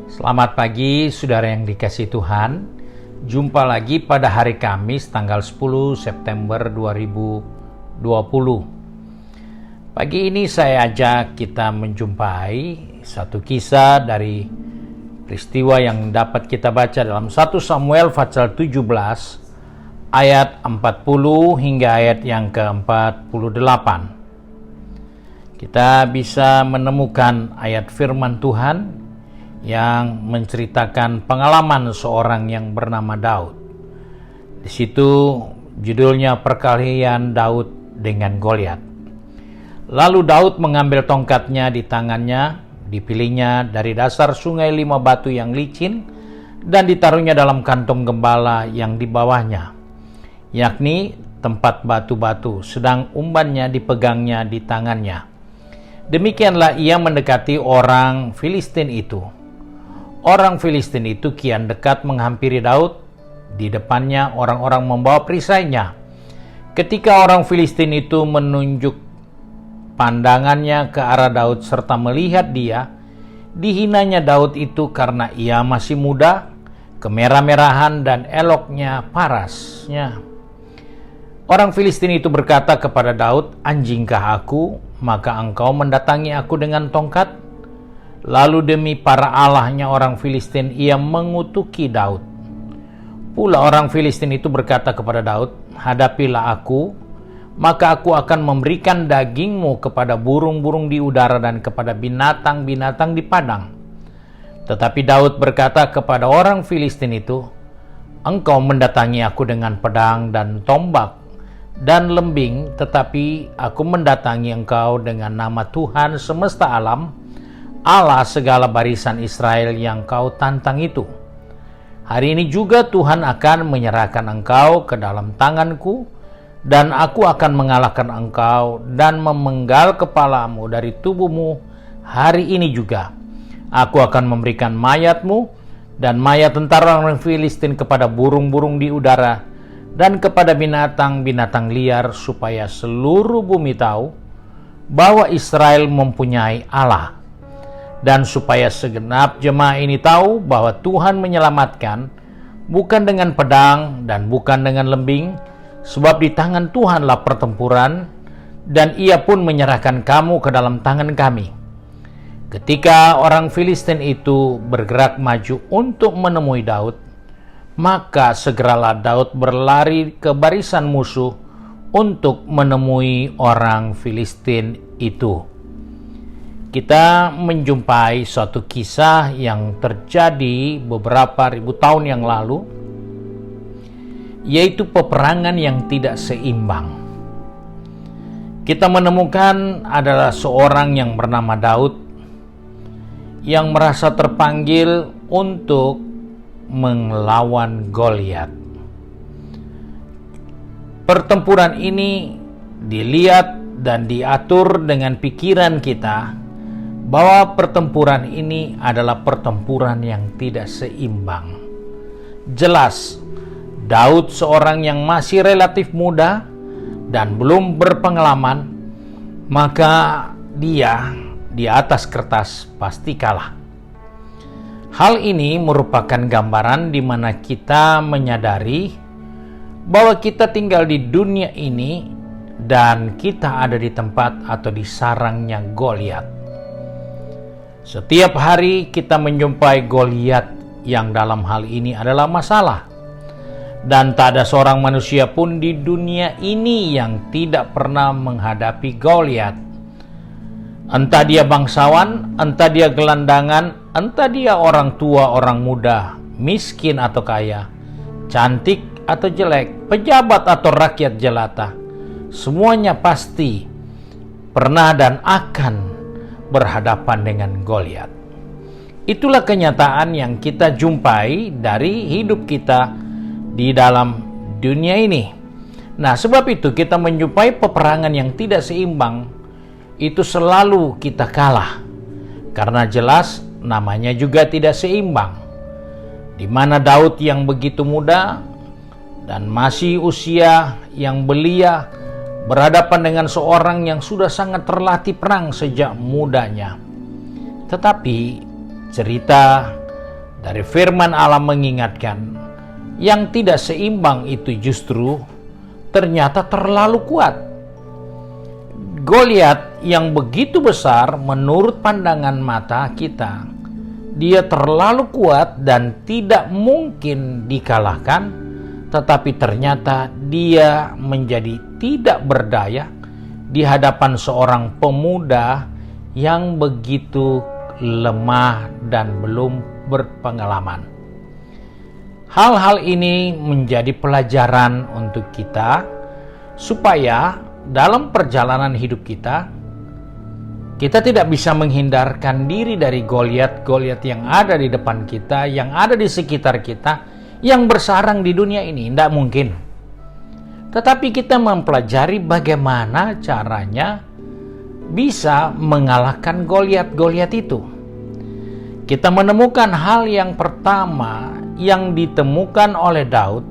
Selamat pagi saudara yang dikasihi Tuhan. Jumpa lagi pada hari Kamis tanggal 10 September 2020. Pagi ini saya ajak kita menjumpai satu kisah dari peristiwa yang dapat kita baca dalam 1 Samuel pasal 17 ayat 40 hingga ayat yang ke-48. Kita bisa menemukan ayat firman Tuhan yang menceritakan pengalaman seorang yang bernama Daud. Di situ judulnya perkelahian Daud dengan Goliat. Lalu Daud mengambil tongkatnya di tangannya, dipilihnya dari dasar sungai 5 batu yang licin dan ditaruhnya dalam kantong gembala yang di bawahnya, yakni tempat batu-batu, sedang umbannya dipegangnya di tangannya. Demikianlah ia mendekati orang Filistin itu. Orang Filistin itu kian dekat menghampiri Daud. Di depannya orang-orang membawa perisainya. Ketika orang Filistin itu menunjuk pandangannya ke arah Daud serta melihat dia, dihinanya Daud itu karena ia masih muda, kemerah-merahan dan eloknya parasnya. Orang Filistin itu berkata kepada Daud, "Anjingkah aku, maka engkau mendatangi aku dengan tongkat?" Lalu demi para allahnya orang Filistin ia mengutuki Daud. Pula orang Filistin itu berkata kepada Daud, "Hadapilah aku, maka aku akan memberikan dagingmu kepada burung-burung di udara dan kepada binatang-binatang di padang." Tetapi Daud berkata kepada orang Filistin itu, "Engkau mendatangi aku dengan pedang dan tombak dan lembing, tetapi aku mendatangi engkau dengan nama Tuhan semesta alam, Allah segala barisan Israel yang kau tantang itu. Hari ini juga Tuhan akan menyerahkan engkau ke dalam tanganku, dan aku akan mengalahkan engkau dan memenggal kepalamu dari tubuhmu hari ini juga. Aku akan memberikan mayatmu dan mayat tentara orang Filistin kepada burung-burung di udara dan kepada binatang-binatang liar, supaya seluruh bumi tahu bahwa Israel mempunyai Allah, dan supaya segenap jemaah ini tahu bahwa Tuhan menyelamatkan bukan dengan pedang dan bukan dengan lembing, sebab di tangan Tuhanlah pertempuran, dan ia pun menyerahkan kamu ke dalam tangan kami." Ketika orang Filistin itu bergerak maju untuk menemui Daud, maka segeralah Daud berlari ke barisan musuh untuk menemui orang Filistin itu. Kita menjumpai suatu kisah yang terjadi beberapa ribu tahun yang lalu, yaitu peperangan yang tidak seimbang. Kita menemukan adalah seorang yang bernama Daud yang merasa terpanggil untuk melawan Goliat. Pertempuran ini dilihat dan diatur dengan pikiran kita bahwa pertempuran ini adalah pertempuran yang tidak seimbang. Jelas, Daud seorang yang masih relatif muda dan belum berpengalaman, maka dia di atas kertas pasti kalah. Hal ini merupakan gambaran di mana kita menyadari bahwa kita tinggal di dunia ini dan kita ada di tempat atau di sarangnya Goliat. Setiap hari kita menjumpai Goliat yang dalam hal ini adalah masalah. Dan tak ada seorang manusia pun di dunia ini yang tidak pernah menghadapi Goliat. Entah dia bangsawan, entah dia gelandangan, entah dia orang tua, orang muda, miskin atau kaya, cantik atau jelek, pejabat atau rakyat jelata. Semuanya pasti pernah dan akan berhadapan dengan Goliat. Itulah kenyataan yang kita jumpai dari hidup kita di dalam dunia ini. Nah, sebab itu kita menjumpai peperangan yang tidak seimbang, itu selalu kita kalah. Karena jelas namanya juga tidak seimbang. Di mana Daud yang begitu muda dan masih usia yang belia berhadapan dengan seorang yang sudah sangat terlatih perang sejak mudanya. Tetapi cerita Dari firman Allah mengingatkan, yang tidak seimbang itu justru ternyata terlalu kuat. Goliat yang begitu besar menurut pandangan mata kita, dia terlalu kuat dan tidak mungkin dikalahkan, tetapi ternyata dia menjadi tidak berdaya di hadapan seorang pemuda yang begitu lemah dan belum berpengalaman. Hal-hal ini menjadi pelajaran untuk kita supaya dalam perjalanan hidup kita tidak bisa menghindarkan diri dari Goliat-Goliat yang ada di depan kita, yang ada di sekitar kita, yang bersarang di dunia ini. Tidak mungkin. Tetapi kita mempelajari bagaimana caranya bisa mengalahkan Goliat-Goliat itu. Kita menemukan hal yang pertama yang ditemukan oleh Daud,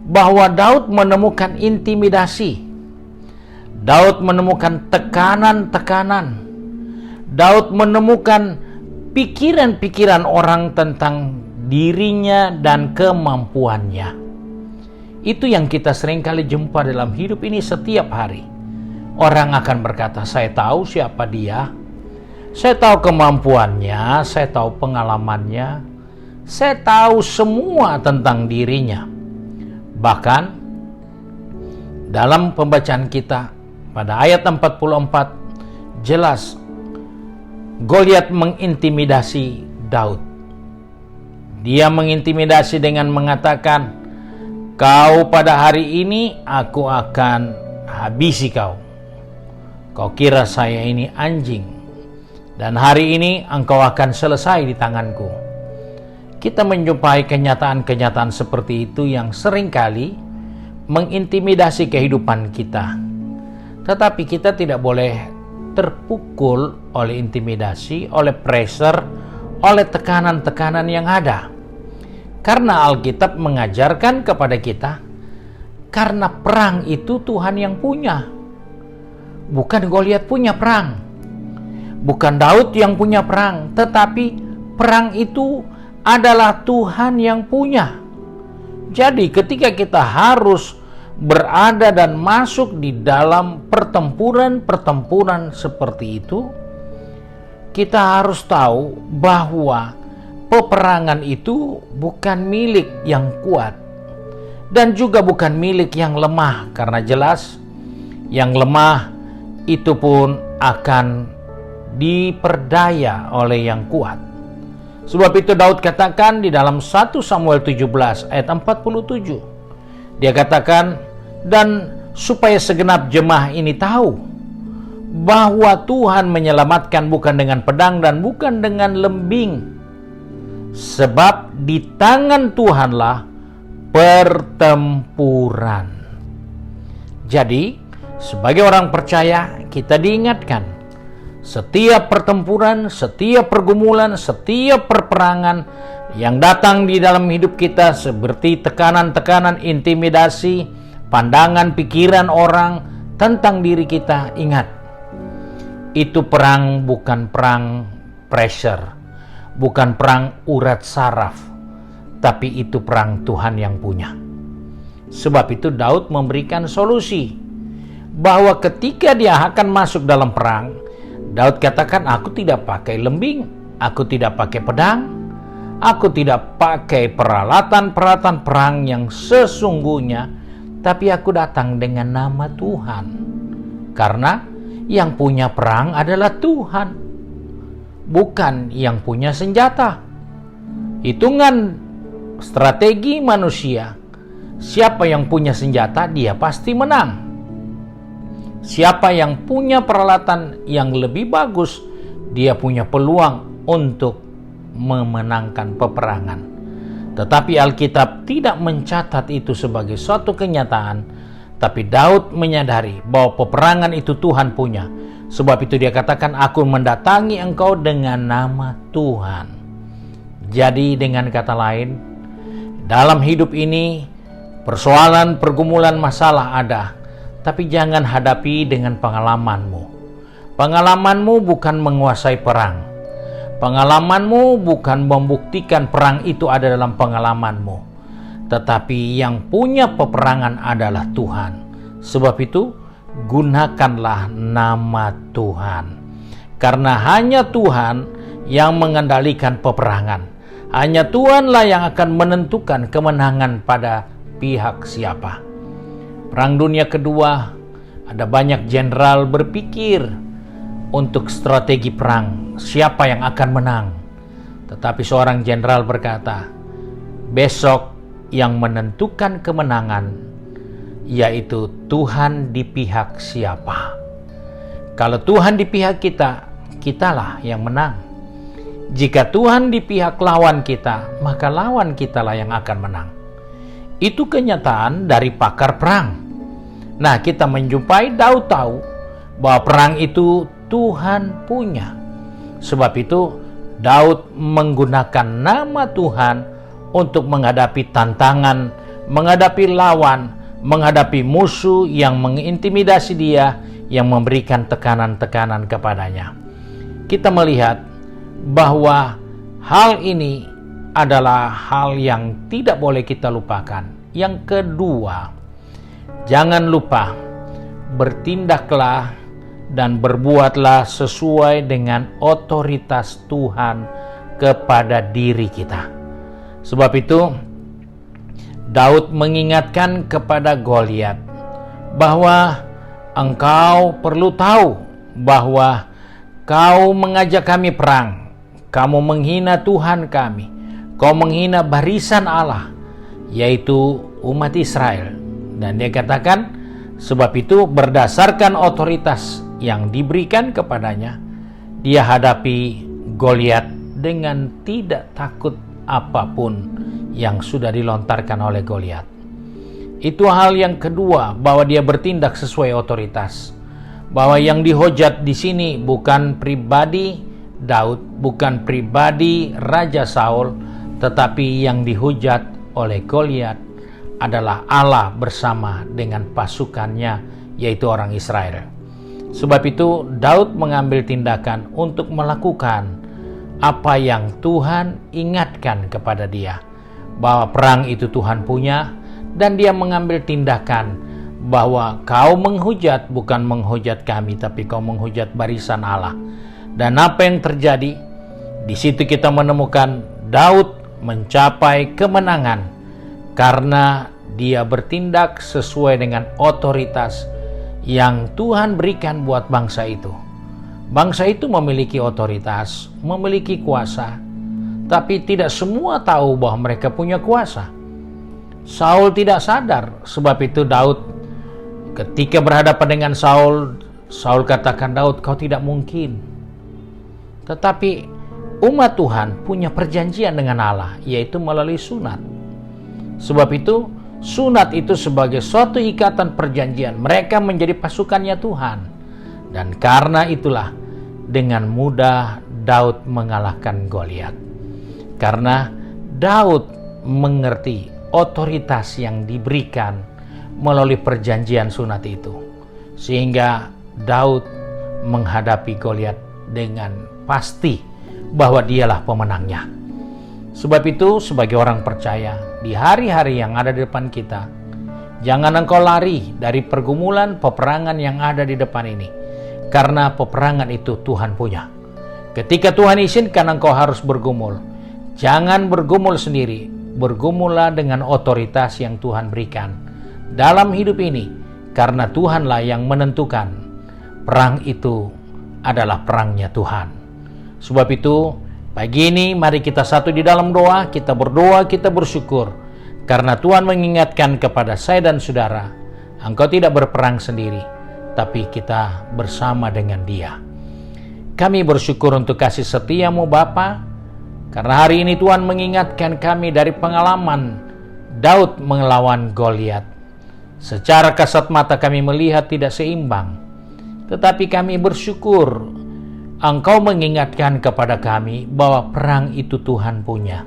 bahwa Daud menemukan intimidasi. Daud menemukan tekanan-tekanan. Daud menemukan pikiran-pikiran orang tentang dirinya dan kemampuannya. Itu yang kita seringkali jumpa dalam hidup ini setiap hari. Orang akan berkata, saya tahu siapa dia, saya tahu kemampuannya, saya tahu pengalamannya, saya tahu semua tentang dirinya. Bahkan dalam pembacaan kita pada ayat 44 jelas Goliat mengintimidasi Daud. Dia mengintimidasi dengan mengatakan, kau pada hari ini aku akan habisi kau. Kau kira saya ini anjing, dan hari ini engkau akan selesai di tanganku. Kita menjumpai kenyataan-kenyataan seperti itu yang seringkali mengintimidasi kehidupan kita. Tetapi kita tidak boleh terpukul oleh intimidasi, oleh pressure, oleh tekanan-tekanan yang ada. Karena Alkitab mengajarkan kepada kita, karena perang itu Tuhan yang punya. Bukan Goliat punya perang. Bukan Daud yang punya perang, tetapi perang itu adalah Tuhan yang punya. Jadi ketika kita harus berada dan masuk di dalam pertempuran seperti itu, kita harus tahu bahwa peperangan itu bukan milik yang kuat dan juga bukan milik yang lemah, karena jelas yang lemah itu pun akan diperdaya oleh yang kuat. Sebab itu Daud katakan di dalam 1 Samuel 17 ayat 47, dia katakan, dan supaya segenap jemaah ini tahu bahwa Tuhan menyelamatkan bukan dengan pedang dan bukan dengan lembing, sebab di tangan Tuhanlah pertempuran. Jadi sebagai orang percaya kita diingatkan, setiap pertempuran, setiap pergumulan, setiap perperangan yang datang di dalam hidup kita seperti tekanan-tekanan, intimidasi, pandangan, pikiran orang tentang diri kita, ingat, itu perang bukan perang pressure, bukan perang urat saraf, tapi itu perang Tuhan yang punya. Sebab itu Daud memberikan solusi, bahwa ketika dia akan masuk dalam perang, Daud katakan, aku tidak pakai lembing, aku tidak pakai pedang, aku tidak pakai peralatan-peralatan perang yang sesungguhnya, tapi aku datang dengan nama Tuhan. Karena yang punya perang adalah Tuhan, bukan yang punya senjata. Hitungan strategi manusia, siapa yang punya senjata, dia pasti menang. Siapa yang punya peralatan yang lebih bagus, dia punya peluang untuk memenangkan peperangan. Tetapi Alkitab tidak mencatat itu sebagai suatu kenyataan, tapi Daud menyadari bahwa peperangan itu Tuhan punya. Sebab itu dia katakan, aku mendatangi engkau dengan nama Tuhan. Jadi dengan kata lain, dalam hidup ini persoalan, pergumulan, masalah ada, tapi jangan hadapi dengan pengalamanmu. Pengalamanmu bukan menguasai perang. Pengalamanmu bukan membuktikan perang itu ada dalam pengalamanmu, tetapi yang punya peperangan adalah Tuhan. Sebab itu, gunakanlah nama Tuhan. Karena hanya Tuhan yang mengendalikan peperangan. Hanya Tuhanlah yang akan menentukan kemenangan pada pihak siapa. Perang Dunia Kedua, ada banyak jenderal berpikir untuk strategi perang, siapa yang akan menang. Tetapi seorang jenderal berkata, besok yang menentukan kemenangan yaitu Tuhan di pihak siapa. Kalau Tuhan di pihak kita, kitalah yang menang. Jika Tuhan di pihak lawan kita, maka lawan kitalah yang akan menang. Itu kenyataan dari pakar perang. Nah, kita menjumpai Daud tahu bahwa perang itu Tuhan punya. Sebab itu, Daud menggunakan nama Tuhan untuk menghadapi tantangan, menghadapi lawan, menghadapi musuh yang mengintimidasi dia, yang memberikan tekanan-tekanan kepadanya. Kita melihat bahwa hal ini adalah hal yang tidak boleh kita lupakan. Yang kedua, jangan lupa bertindaklah dan berbuatlah sesuai dengan otoritas Tuhan kepada diri kita. Sebab itu, Daud mengingatkan kepada Goliat bahwa engkau perlu tahu bahwa kau mengajak kami perang. Kamu menghina Tuhan kami. Kau menghina barisan Allah, yaitu umat Israel. Dan dia katakan, sebab itu berdasarkan otoritas yang diberikan kepadanya, dia hadapi Goliat dengan tidak takut apapun yang sudah dilontarkan oleh Goliat. Itu hal yang kedua, bahwa dia bertindak sesuai otoritas. Bahwa yang dihujat di sini bukan pribadi Daud, bukan pribadi Raja Saul, tetapi yang dihujat oleh Goliat adalah Allah bersama dengan pasukannya, yaitu orang Israel. Sebab itu Daud mengambil tindakan untuk melakukan apa yang Tuhan ingatkan kepada dia, bahwa perang itu Tuhan punya, dan dia mengambil tindakan bahwa kau menghujat bukan menghujat kami, tapi kau menghujat barisan Allah. Dan apa yang terjadi? Di situ kita menemukan Daud mencapai kemenangan karena dia bertindak sesuai dengan otoritas yang Tuhan berikan buat bangsa itu. Bangsa itu memiliki otoritas, memiliki kuasa, tapi tidak semua tahu bahwa mereka punya kuasa. Saul tidak sadar, sebab itu Daud ketika berhadapan dengan Saul katakan, Daud, kau tidak mungkin. Tetapi umat Tuhan punya perjanjian dengan Allah, yaitu melalui sunat. Sebab itu, sunat itu sebagai suatu ikatan perjanjian. Mereka menjadi pasukannya Tuhan. Dan karena itulah, dengan mudah Daud mengalahkan Goliat. Karena Daud mengerti otoritas yang diberikan melalui perjanjian sunat itu. Sehingga Daud menghadapi Goliat dengan pasti bahwa dialah pemenangnya. Sebab itu, sebagai orang percaya, di hari-hari yang ada di depan kita, jangan engkau lari dari pergumulan peperangan yang ada di depan ini. Karena peperangan itu Tuhan punya. Ketika Tuhan izinkan engkau harus bergumul, jangan bergumul sendiri. Bergumullah dengan otoritas yang Tuhan berikan dalam hidup ini. Karena Tuhanlah yang menentukan. Perang itu adalah perangnya Tuhan. Sebab itu, pagi ini mari kita satu di dalam doa, kita berdoa, kita bersyukur. Karena Tuhan mengingatkan kepada saya dan saudara, engkau tidak berperang sendiri, tapi kita bersama dengan Dia. Kami bersyukur untuk kasih setiamu Bapa, karena hari ini Tuhan mengingatkan kami dari pengalaman Daud melawan Goliat. Secara kasat mata kami melihat tidak seimbang, tetapi kami bersyukur Engkau mengingatkan kepada kami bahwa perang itu Tuhan punya.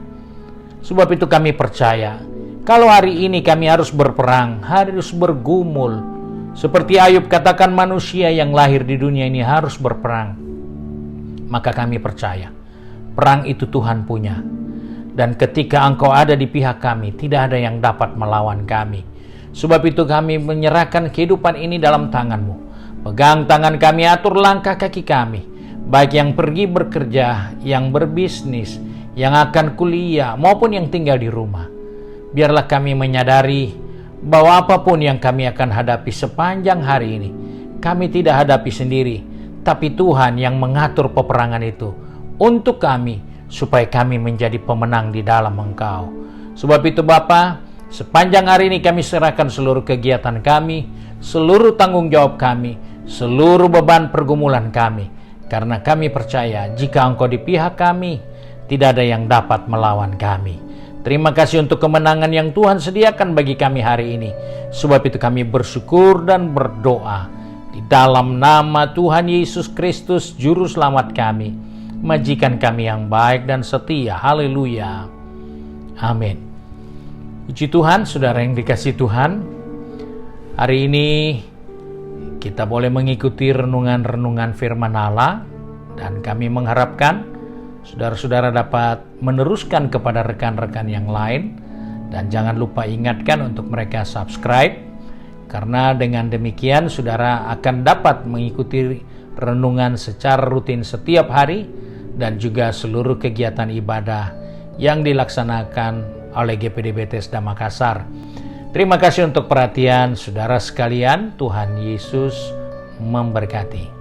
Sebab itu kami percaya, kalau hari ini kami harus berperang, harus bergumul. Seperti Ayub katakan, manusia yang lahir di dunia ini harus berperang. Maka kami percaya, perang itu Tuhan punya. Dan ketika Engkau ada di pihak kami, tidak ada yang dapat melawan kami. Sebab itu kami menyerahkan kehidupan ini dalam tangan-Mu. Pegang tangan kami, atur langkah kaki kami, baik yang pergi bekerja, yang berbisnis, yang akan kuliah, maupun yang tinggal di rumah. Biarlah kami menyadari bahwa apapun yang kami akan hadapi sepanjang hari ini, kami tidak hadapi sendiri, tapi Tuhan yang mengatur peperangan itu untuk kami, supaya kami menjadi pemenang di dalam Engkau. Sebab itu Bapa, sepanjang hari ini kami serahkan seluruh kegiatan kami, seluruh tanggung jawab kami, seluruh beban pergumulan kami, karena kami percaya jika Engkau di pihak kami, tidak ada yang dapat melawan kami. Terima kasih untuk kemenangan yang Tuhan sediakan bagi kami hari ini. Sebab itu kami bersyukur dan berdoa di dalam nama Tuhan Yesus Kristus, Juru Selamat kami, majikan kami yang baik dan setia. Haleluya. Amin. Puji Tuhan, saudara yang dikasihi Tuhan. Hari ini kita boleh mengikuti renungan-renungan firman Allah, dan kami mengharapkan saudara-saudara dapat meneruskan kepada rekan-rekan yang lain, dan jangan lupa ingatkan untuk mereka subscribe, karena dengan demikian saudara akan dapat mengikuti renungan secara rutin setiap hari dan juga seluruh kegiatan ibadah yang dilaksanakan oleh GPD Bethesda Makassar. Terima kasih untuk perhatian saudara sekalian. Tuhan Yesus memberkati.